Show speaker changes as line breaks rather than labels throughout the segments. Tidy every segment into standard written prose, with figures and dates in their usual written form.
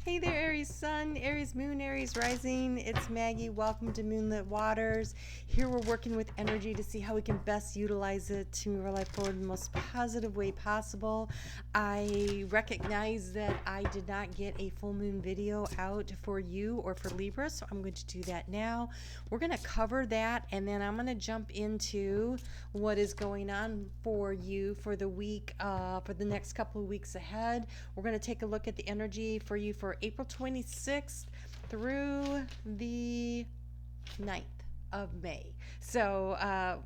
Hey there, Aries Sun, Aries Moon, Aries Rising. It's Maggie. Welcome to Moonlit Waters. Here we're working with energy to see how we can best utilize it to move our life forward in the most positive way possible. I recognize that I did not get a full moon video out for you or for Libra, so I'm going to do that now. We're going to cover that, and then I'm going to jump into what is going on for you for the week, for the next couple of weeks ahead. We're going to take a look at the energy for you for April 26th through the 9th of May. So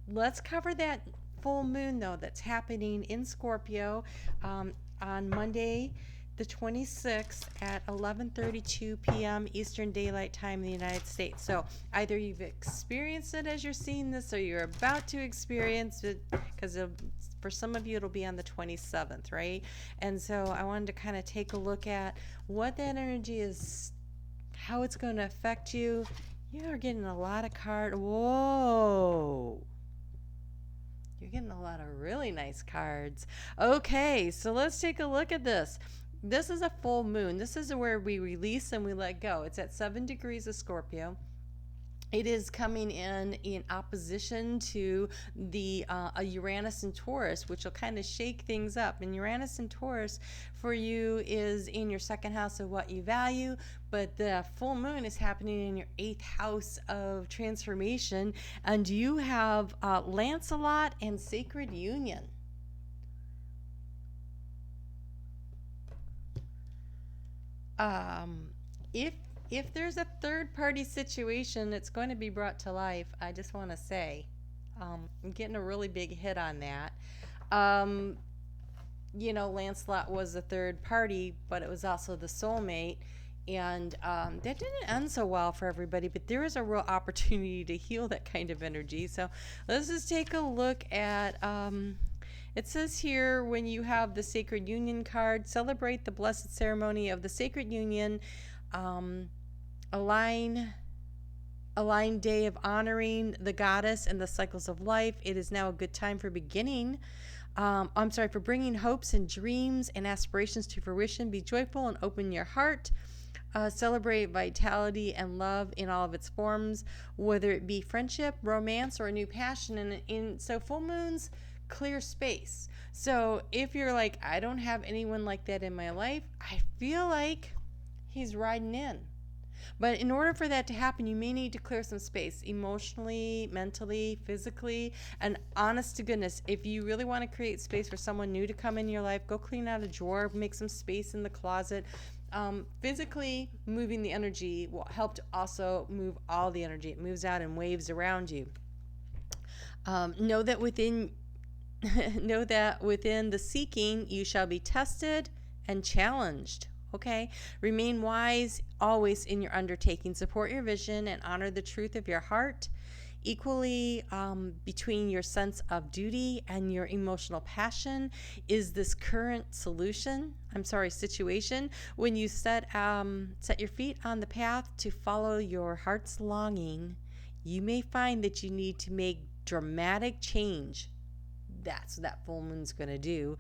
let's cover that full moon, though, that's happening in Scorpio on Monday the 26th at 11:32 p.m. Eastern Daylight Time in the United States. So either you've experienced it as you're seeing this, or you're about to experience it, because for some of you it'll be on the 27th, right? And so I wanted to kind of take a look at what that energy is, how it's going to affect you. You are getting a lot of whoa. You're getting a lot of really nice cards. Okay, so let's take a look at this. This is a full moon. This is where we release and we let go. It's at 7 degrees of Scorpio. It is coming in opposition to the a Uranus and Taurus, which will kind of shake things up. And Uranus and Taurus for you is in your second house of what you value, but the full moon is happening in your 8th house of transformation, and you have Lancelot and Sacred Union. If there's a third party situation, it's going to be brought to life. I just want to say, I'm getting a really big hit on that. Lancelot was the third party, but it was also the soulmate. And that didn't end so well for everybody, but there is a real opportunity to heal that kind of energy. So let's just take a look at, it says here, when you have the Sacred Union card, celebrate the blessed ceremony of the Sacred Union, align day of honoring the goddess and the cycles of life. It is now a good time for for bringing hopes and dreams and aspirations to fruition. Be joyful and open your heart. Celebrate vitality and love in all of its forms, whether it be friendship, romance, or a new passion. So full moons clear space. So if you're like, I don't have anyone like that in my life, I feel like he's riding in. But in order for that to happen, you may need to clear some space emotionally, mentally, physically, and honest to goodness, if you really want to create space for someone new to come in your life, go clean out a drawer, make some space in the closet. Physically moving the energy will help to also move all the energy. It moves out in waves around you. Know that within the seeking you shall be tested and challenged. Okay, remain wise always in your undertaking. Support your vision and honor the truth of your heart. Equally, between your sense of duty and your emotional passion is this current situation. When you set your feet on the path to follow your heart's longing, you may find that you need to make dramatic change. That's what that full moon's going to do.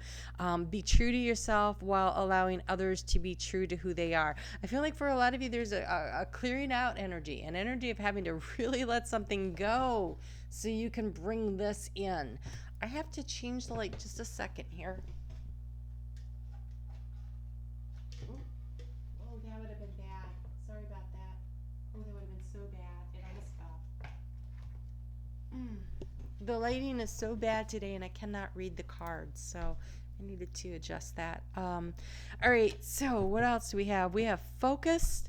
Be true to yourself while allowing others to be true to who they are. I feel like for a lot of you, there's a clearing out energy, an energy of having to really let something go so you can bring this in. I have to change the light just a second here. Oh, that would have been bad. Sorry about that. Oh, that would have been so bad. It almost fell. The lighting is so bad today, and I cannot read the cards, so I needed to adjust that. All right, so what else do we have? We have focus,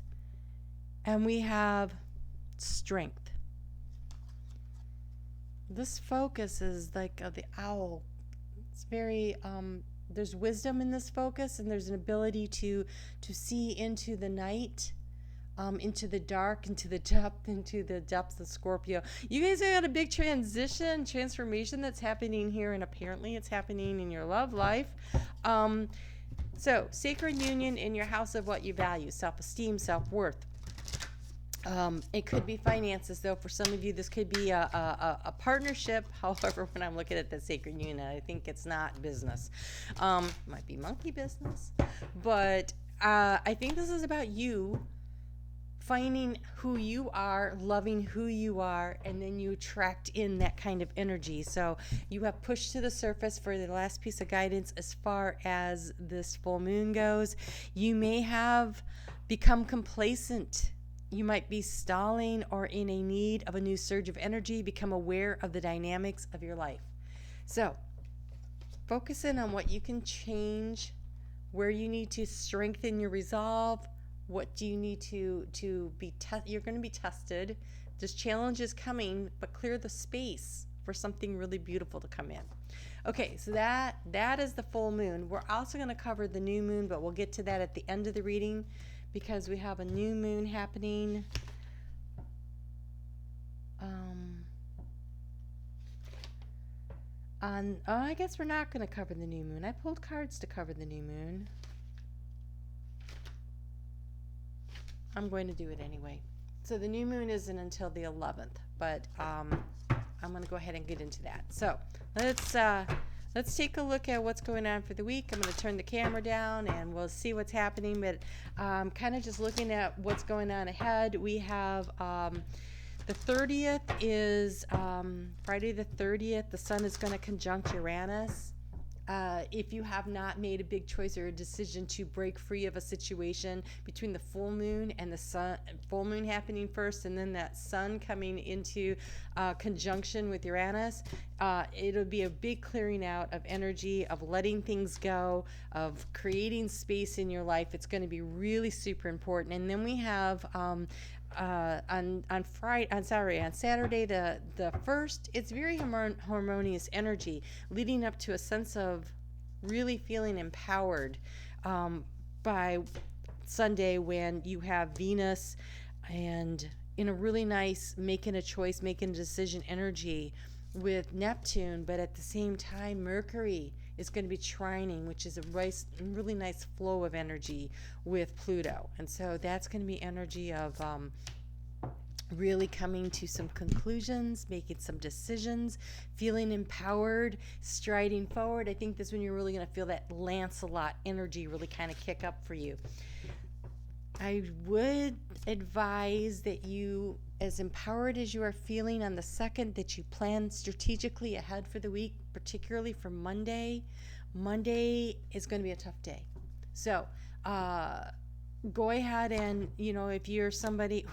and we have strength. This focus is like the owl. It's very, there's wisdom in this focus, and there's an ability to see into the night, into the dark, into the depths of Scorpio. You guys have got a big transformation that's happening here, and apparently it's happening in your love life. So Sacred Union in your house of what you value, self-esteem, self-worth. It could be finances, though. For some of you, this could be a partnership. However, when I'm looking at the Sacred Union, I think it's not business. Might be monkey business, but I think this is about you finding who you are, loving who you are, and then you attract in that kind of energy. So you have pushed to the surface for the last piece of guidance as far as this full moon goes. You may have become complacent. You might be stalling or in a need of a new surge of energy. Become aware of the dynamics of your life. So focus in on what you can change, where you need to strengthen your resolve. What do you need to be you're going to be tested. There's challenges coming, but clear the space for something really beautiful to come in. Okay, so that is the full moon. We're also going to cover the new moon, but we'll get to that at the end of the reading because we have a new moon happening. I guess we're not going to cover the new moon. I pulled cards to cover the new moon. I'm going to do it anyway. So the new moon isn't until the 11th, but I'm going to go ahead and get into that. So let's take a look at what's going on for the week. I'm going to turn the camera down and we'll see what's happening. But kind of just looking at what's going on ahead. We have the 30th is Friday the 30th. The sun is going to conjunct Uranus. If you have not made a big choice or a decision to break free of a situation between the full moon and the sun, full moon happening first and then that sun coming into conjunction with Uranus, it'll be a big clearing out of energy, of letting things go, of creating space in your life. It's going to be really super important. And then we have on Saturday the 1st, it's very harmonious energy leading up to a sense of really feeling empowered by Sunday when you have Venus and in a really nice making a choice, making a decision energy with Neptune, but at the same time Mercury is going to be trining, which is a really nice flow of energy with Pluto. And so that's going to be energy of really coming to some conclusions, making some decisions, feeling empowered, striding forward. I think this is when you're really going to feel that Lancelot energy really kind of kick up for you. I would advise that you, as empowered as you are feeling on the 2nd, that you plan strategically ahead for the week, particularly for Monday. Monday is going to be a tough day. So, go ahead and, if you're somebody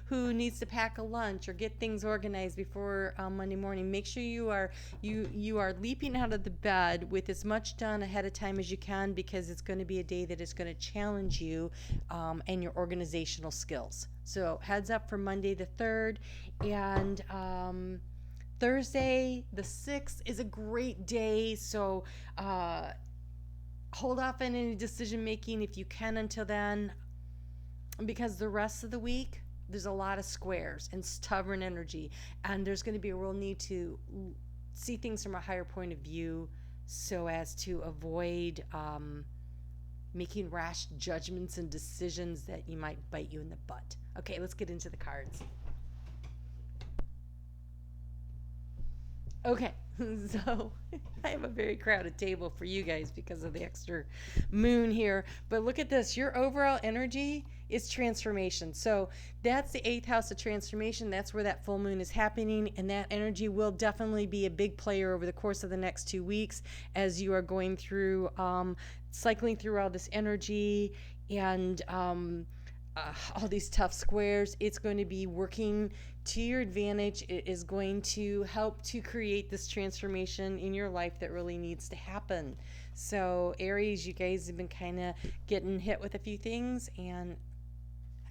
who needs to pack a lunch or get things organized before Monday morning, make sure you are leaping out of the bed with as much done ahead of time as you can, because it's going to be a day that is going to challenge you and your organizational skills. So heads up for Monday the 3rd, and Thursday the 6th is a great day. So hold off on any decision making if you can until then, because the rest of the week there's a lot of squares and stubborn energy, and there's going to be a real need to see things from a higher point of view so as to avoid making rash judgments and decisions that you might bite you in the butt. Okay, let's get into the cards. Okay, so I have a very crowded table for you guys because of the extra moon here. But look at this. Your overall energy is transformation. So that's the 8th house of transformation. That's where that full moon is happening. And that energy will definitely be a big player over the course of the next 2 weeks as you are going through, cycling through all this energy and all these tough squares. It's going to be working to your advantage. It is going to help to create this transformation in your life that really needs to happen. So Aries, you guys have been kind of getting hit with a few things, and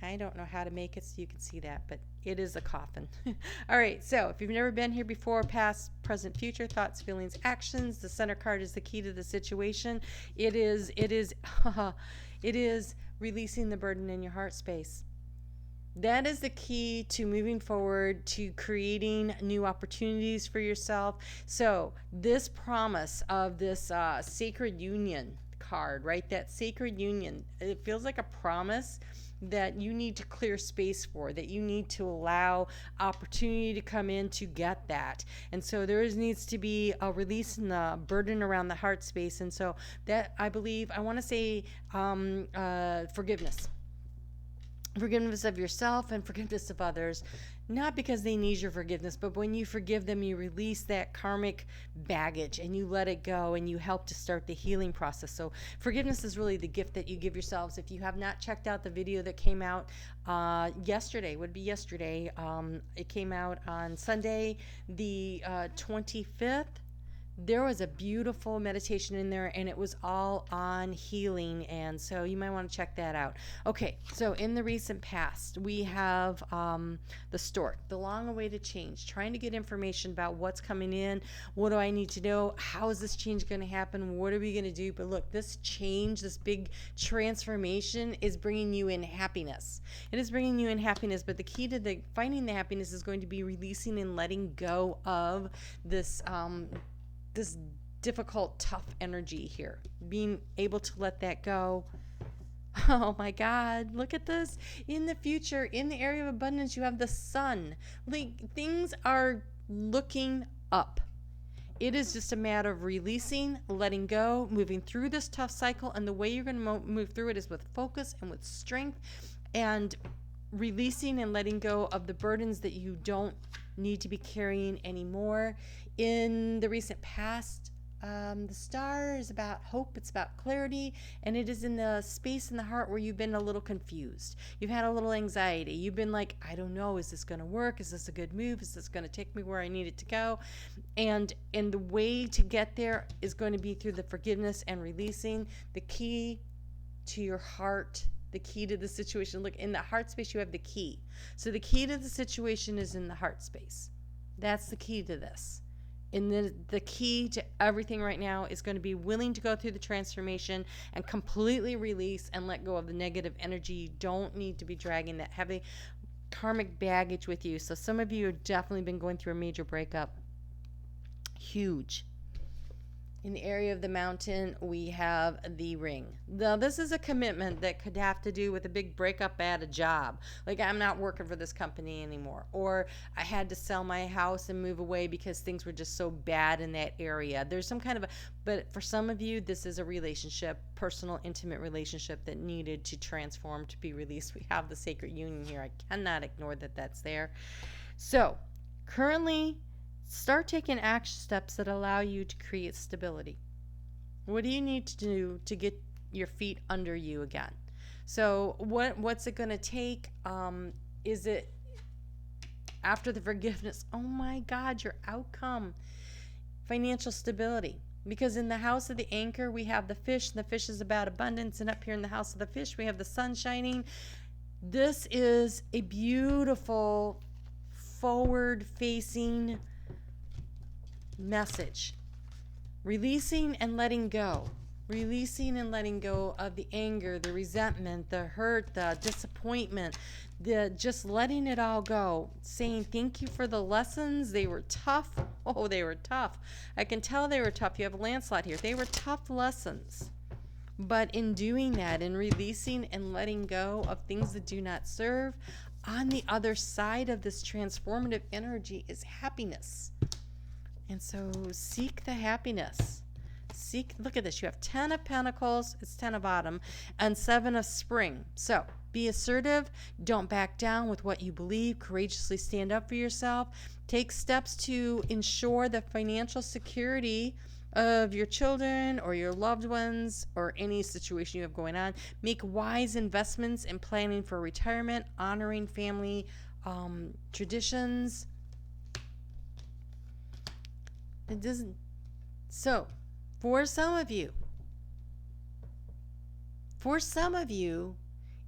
I don't know how to make it so you can see that, but it is a coffin. All right, so if you've never been here before, past, present, future, thoughts, feelings, actions, the center card is the key to the situation. It is releasing the burden in your heart space. That is the key to moving forward, to creating new opportunities for yourself. So this promise of this sacred union card, right? That sacred union. It feels like a promise that you need to clear space for, that you need to allow opportunity to come in to get that. And so needs to be a release in the burden around the heart space. And so that, I believe, I want to say forgiveness. Forgiveness of yourself and forgiveness of others, not because they need your forgiveness, but when you forgive them, you release that karmic baggage and you let it go and you help to start the healing process. So forgiveness is really the gift that you give yourselves. If you have not checked out the video that came out yesterday, it came out on Sunday, the 25th. There was a beautiful meditation in there, and it was all on healing, and so you might want to check that out. Okay, so in the recent past, we have the stork, the long-awaited change, trying to get information about what's coming in, what do I need to know, how is this change going to happen, what are we going to do? But look, this change, this big transformation is bringing you in happiness. It is bringing you in happiness, but the key to finding the happiness is going to be releasing and letting go of this difficult, tough energy here. Being able to let that go. Oh my God, look at this. In the future, in the area of abundance, you have the sun. Like, things are looking up. It is just a matter of releasing, letting go, moving through this tough cycle. And the way you're going to move through it is with focus and with strength, and releasing and letting go of the burdens that you don't need to be carrying anymore. In the recent past, the star is about hope, it's about clarity, and it is in the space in the heart where you've been a little confused. You've had a little anxiety. You've been like, I don't know, is this going to work? Is this a good move? Is this going to take me where I need it to go? And the way to get there is going to be through the forgiveness and releasing. The key to your heart, the key to the situation. Look, in the heart space, you have the key. So the key to the situation is in the heart space. That's the key to this. And the key to everything right now is going to be willing to go through the transformation and completely release and let go of the negative energy. You don't need to be dragging that heavy karmic baggage with you. So some of you have definitely been going through a major breakup. Huge. In the area of the mountain, we have the ring. Now, this is a commitment that could have to do with a big breakup at a job. Like, I'm not working for this company anymore. Or I had to sell my house and move away because things were just so bad in that area. There's some kind of but for some of you, this is a relationship, personal, intimate relationship that needed to transform, to be released. We have the sacred union here. I cannot ignore that that's there. So, currently, start taking action steps that allow you to create stability. What do you need to do to get your feet under you again? So what's it going to take? Is it after the forgiveness? Oh my God, your outcome. Financial stability. Because in the house of the anchor, we have the fish, and the fish is about abundance. And up here in the house of the fish, we have the sun shining. This is a beautiful, forward-facing message. Releasing and letting go. Releasing and letting go of the anger, the resentment, the hurt, the disappointment, just letting it all go. Saying thank you for the lessons. They were tough. Oh, they were tough. I can tell they were tough. You have a Lancelot here. They were tough lessons. But in doing that, in releasing and letting go of things that do not serve, on the other side of this transformative energy is happiness. And so seek the happiness. Look at this. You have 10 of Pentacles, it's 10 of Autumn, and 7 of Spring. So be assertive. Don't back down with what you believe. Courageously stand up for yourself. Take steps to ensure the financial security of your children or your loved ones or any situation you have going on. Make wise investments in planning for retirement, honoring family traditions. It doesn't. So, for some of you,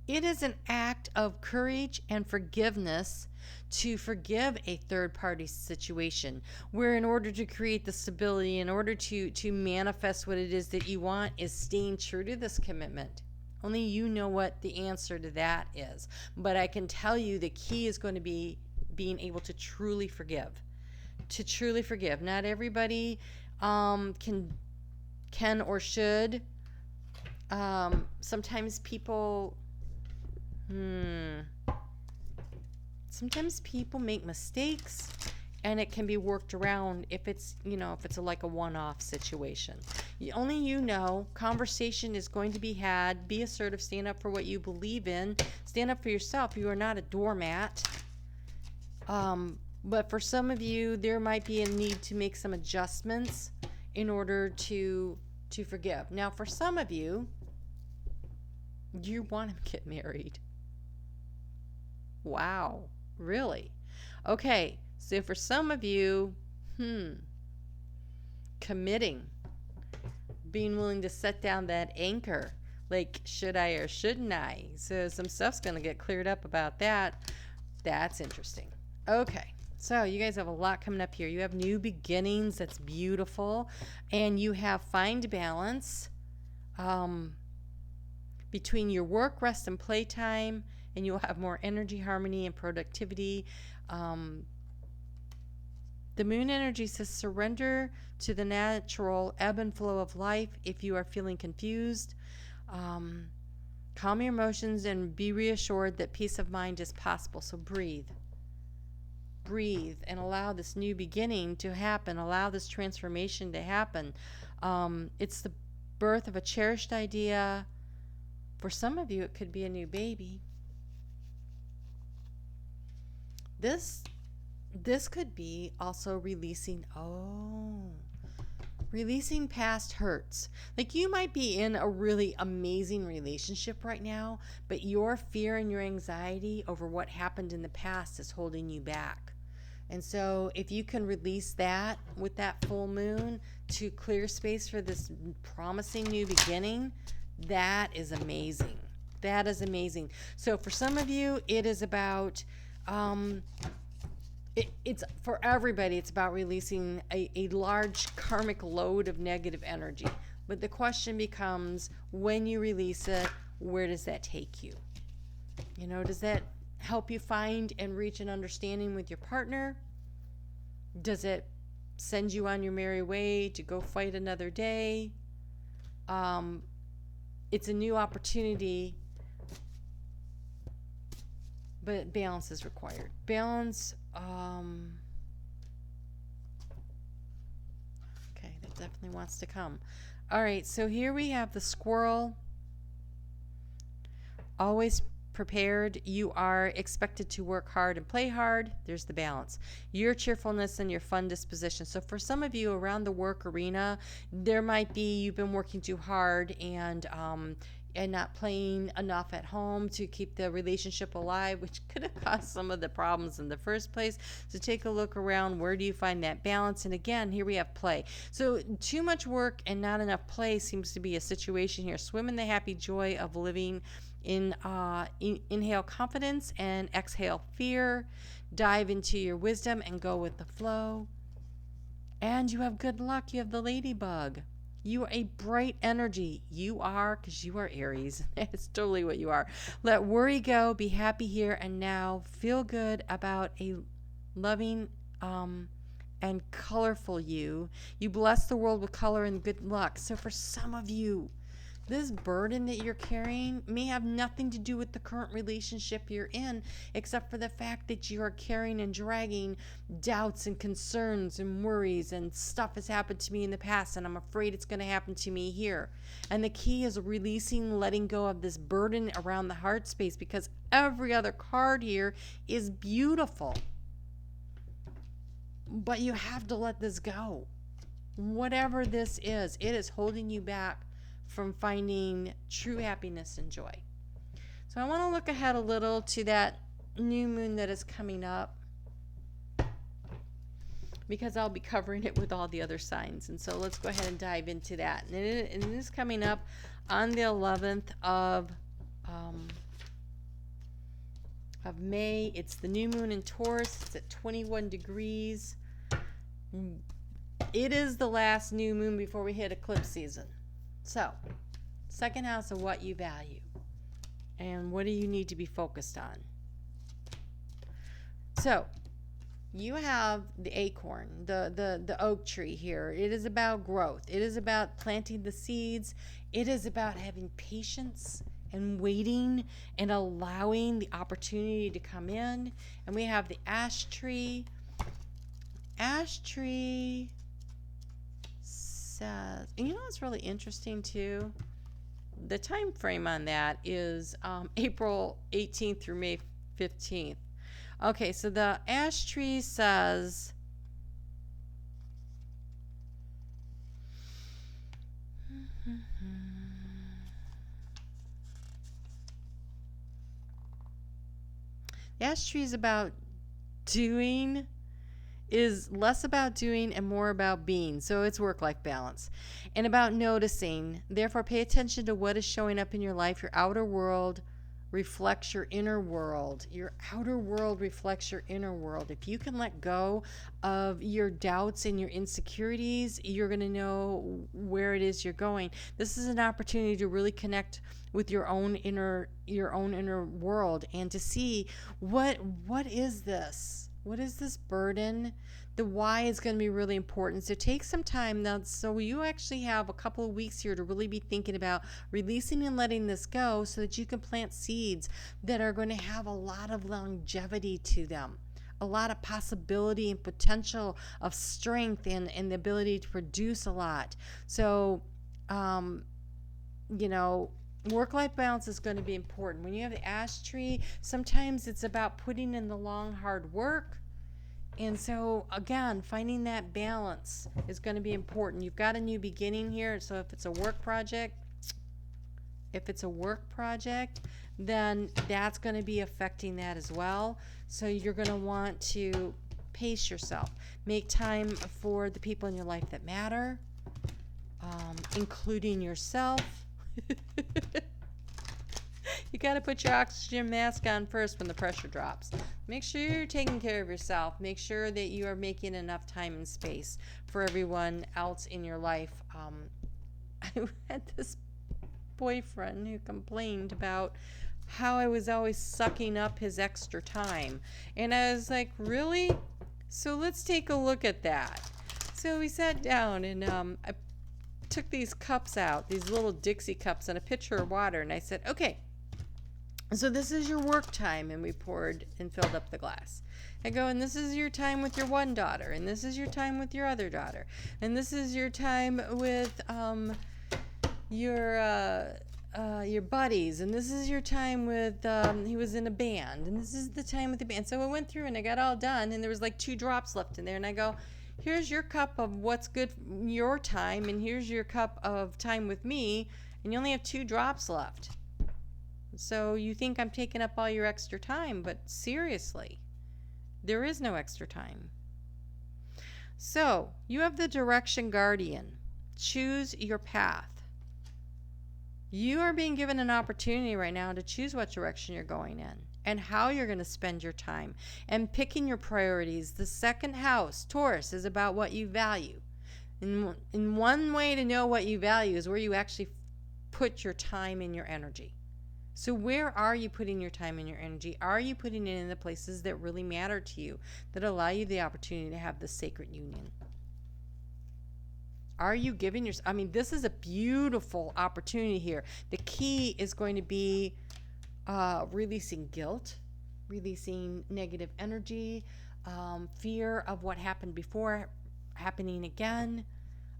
it is an act of courage and forgiveness to forgive a third-party situation, where in order to create the stability, in order to manifest what it is that you want, is staying true to this commitment. Only you know what the answer to that is. But I can tell you the key is going to be being able to truly forgive. To truly forgive. Not everybody can or should Sometimes people, sometimes people make mistakes, and it can be worked around if it's, if it's like a one-off situation. Only you know. Conversation is going to be had. Be assertive. Stand up for what you believe in. Stand up for yourself. You are not a doormat. But for some of you, there might be a need to make some adjustments in order to forgive. Now, for some of you, you want to get married. Wow, really? Okay, so for some of you, committing, being willing to set down that anchor, like, should I or shouldn't I? So some stuff's going to get cleared up about that. That's interesting. Okay, so you guys have a lot coming up here. You have new beginnings. That's beautiful. And you have find balance between your work, rest, and playtime, and you'll have more energy, harmony, and productivity. The moon energy says surrender to the natural ebb and flow of life if you are feeling confused. Calm your emotions and be reassured that peace of mind is possible. So breathe. Breathe and allow this new beginning to happen. Allow this transformation to happen. It's the birth of a cherished idea. For some of you, it could be a new baby. This could be also releasing past hurts. Like, you might be in a really amazing relationship right now, but your fear and your anxiety over what happened in the past is holding you back. And so if you can release that with that full moon to clear space for this promising new beginning, that is amazing. That is amazing. So for some of you, it is about it's for everybody. It's about releasing a large karmic load of negative energy. But the question becomes, when you release it, where does that take you? Does that help you find and reach an understanding with your partner? Does it send you on your merry way to go fight another day? It's a new opportunity, but balance is required. Balance, okay, that definitely wants to come. All right, so here we have the squirrel. Always prepared. You are expected to work hard and play hard. There's the balance. Your cheerfulness and your fun disposition. So for some of you around the work arena, there might be you've been working too hard and not playing enough at home to keep the relationship alive, which could have caused some of the problems in the first place. So take a look around. Where do you find that balance? And again, here we have play. So too much work and not enough play seems to be a situation here. Swim in the happy joy of living. Inhale confidence and exhale fear. Dive into your wisdom and go with the flow. And you have good luck. You have the ladybug. You are a bright energy. You are, because you are Aries. It's totally what you are. Let worry go. Be happy here and now. Feel good about a loving and colorful you. You bless the world with color and good luck. So for some of you, this burden that you're carrying may have nothing to do with the current relationship you're in, except for the fact that you are carrying and dragging doubts and concerns and worries, and stuff has happened to me in the past and I'm afraid it's going to happen to me here. And the key is releasing, letting go of this burden around the heart space, because every other card here is beautiful. But you have to let this go. Whatever this is, it is holding you back from finding true happiness and joy. So I want to look ahead a little to that new moon that is coming up, because I'll be covering it with all the other signs. And so let's go ahead and dive into that. And it is coming up on the 11th of May. It's the new moon in Taurus. It's at 21 degrees. It is the last new moon before we hit eclipse season. So, second house of what you value and what do you need to be focused on. So, you have the acorn, the oak tree here. It is about growth. It is about planting the seeds. It is about having patience and waiting and allowing the opportunity to come in. And we have the ash tree. Ash tree says, and you know what's really interesting too? The time frame on that is April 18th through May 15th. Okay, so the ash tree says, the ash tree is about doing, is less about doing and more about being. So it's work-life balance and about noticing. Therefore, pay attention to what is showing up in your life. Your outer world reflects your inner world. Your outer world reflects your inner world. If you can let go of your doubts and your insecurities, you're going to know where it is you're going. This is an opportunity to really connect with your own inner world and to see what is this? What is this burden? The why is going to be really important. So take some time now. So you actually have a couple of weeks here to really be thinking about releasing and letting this go so that you can plant seeds that are going to have a lot of longevity to them, a lot of possibility and potential of strength and the ability to produce a lot. So, work-life balance is going to be important. When you have the ash tree, sometimes it's about putting in the long, hard work. And so, again, finding that balance is going to be important. You've got a new beginning here. So if it's a work project, then that's going to be affecting that as well. So you're going to want to pace yourself. Make time for the people in your life that matter, including yourself. You got to put your oxygen mask on first when the pressure drops. Make sure you're taking care of yourself. Make sure that you are making enough time and space for everyone else in your life. I had this boyfriend who complained about how I was always sucking up his extra time. And I was like, really? So let's take a look at that. So we sat down and I took these cups out, these little Dixie cups and a pitcher of water. And I said, okay, so this is your work time. And we poured and filled up the glass. I go, and this is your time with your one daughter. And this is your time with your other daughter. And this is your time with your buddies. And this is your time with, he was in a band. And this is the time with the band. So I went through and I got all done. And there was like 2 drops left in there. And I go, here's your cup of what's good your time. And here's your cup of time with me. And you only have 2 drops left. So you think I'm taking up all your extra time, but seriously, there is no extra time. So you have the direction guardian. Choose your path. You are being given an opportunity right now to choose what direction you're going in and how you're going to spend your time and picking your priorities. The second house, Taurus, is about what you value. And one way to know what you value is where you actually put your time and your energy. So where are you putting your time and your energy? Are you putting it in the places that really matter to you, that allow you the opportunity to have the sacred union? Are you giving yourself, this is a beautiful opportunity here. The key is going to be releasing guilt, releasing negative energy, fear of what happened before happening again,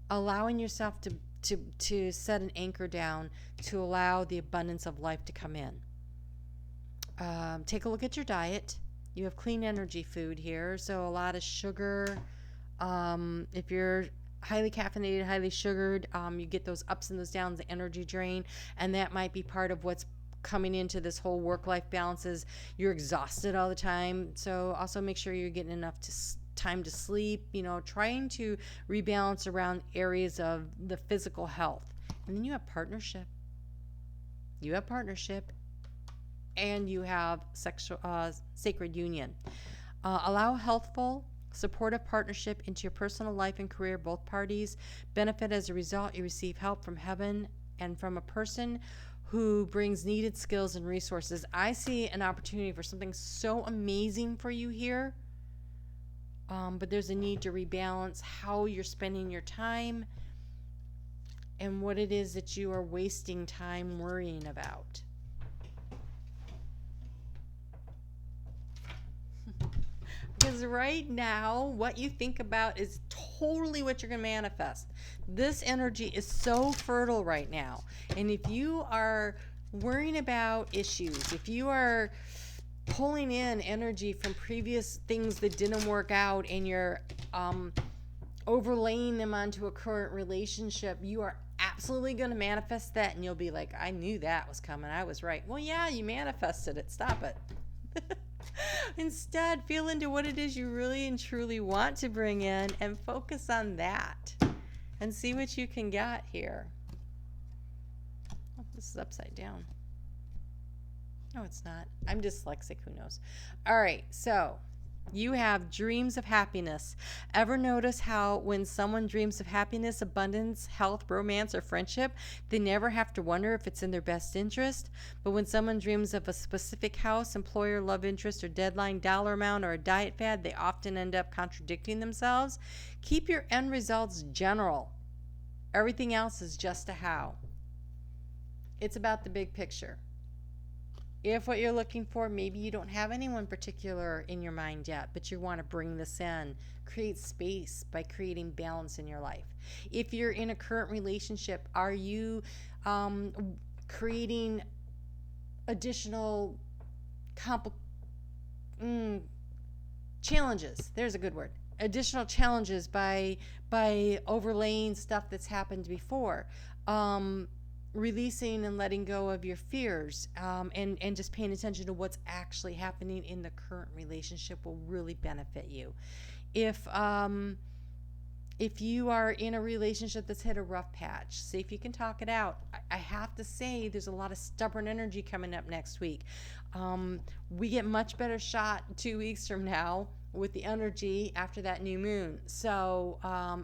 allowing yourself to set an anchor down to allow the abundance of life to come in. Take a look at your diet. You have clean energy food here, so a lot of sugar. If you're highly caffeinated, highly sugared, you get those ups and those downs, the energy drain, and that might be part of what's coming into this whole work-life balance. Is you're exhausted all the time, so also make sure you're getting enough time to sleep, trying to rebalance around areas of the physical health. And then you have partnership. And you have sacred union. Allow healthful, supportive partnership into your personal life and career. Both parties benefit as a result. You receive help from heaven and from a person who brings needed skills and resources. I see an opportunity for something so amazing for you here. but there's a need to rebalance how you're spending your time and what it is that you are wasting time worrying about. Because right now, what you think about is totally what you're going to manifest. This energy is so fertile right now. And if you are worrying about issues, if you are pulling in energy from previous things that didn't work out and you're overlaying them onto a current relationship, you are absolutely going to manifest that. And you'll be like, I knew that was coming. I was right. Well, yeah, you manifested it. Stop it. Instead, feel into what it is you really and truly want to bring in and focus on that and see what you can get here. Oh, this is upside down. No, it's not. I'm dyslexic. Who knows? All right. So you have dreams of happiness. Ever notice how when someone dreams of happiness, abundance, health, romance, or friendship, they never have to wonder if it's in their best interest? But when someone dreams of a specific house, employer, love interest, or deadline, dollar amount, or a diet fad, they often end up contradicting themselves. Keep your end results general. Everything else is just a how. It's about the big picture. If what you're looking for, maybe you don't have anyone particular in your mind yet, but you want to bring this in, create space by creating balance in your life. If you're in a current relationship, are you creating additional challenges? There's a good word. Additional challenges by overlaying stuff that's happened before. Releasing and letting go of your fears, and just paying attention to what's actually happening in the current relationship will really benefit you. If you are in a relationship that's hit a rough patch, see if you can talk it out. I have to say there's a lot of stubborn energy coming up next week. We get much better shot 2 weeks from now with the energy after that new moon. So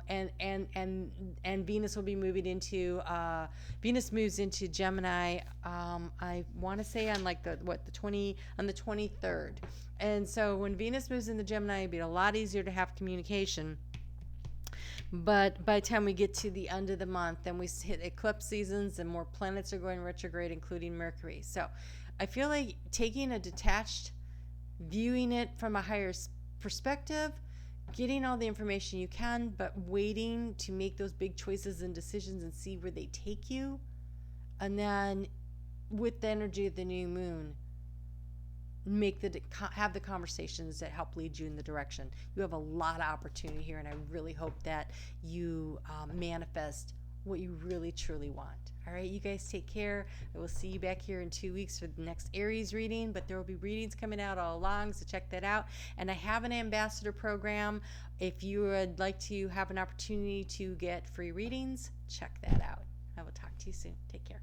and Venus will be moving into Venus moves into Gemini. I want to say on like the 23rd. And so when Venus moves into Gemini, it'll be a lot easier to have communication. But by the time we get to the end of the month, then we hit eclipse seasons and more planets are going retrograde, including Mercury. So I feel like taking a detached, viewing it from a higher perspective, getting all the information you can, but waiting to make those big choices and decisions and see where they take you. And then with the energy of the new moon, have the conversations that help lead you in the direction. You have a lot of opportunity here, and I really hope that you manifest what you really truly want. All right, you guys take care. I will see you back here in 2 weeks for the next Aries reading, but there will be readings coming out all along, so check that out. And I have an ambassador program. If you would like to have an opportunity to get free readings, check that out. I will talk to you soon. Take care.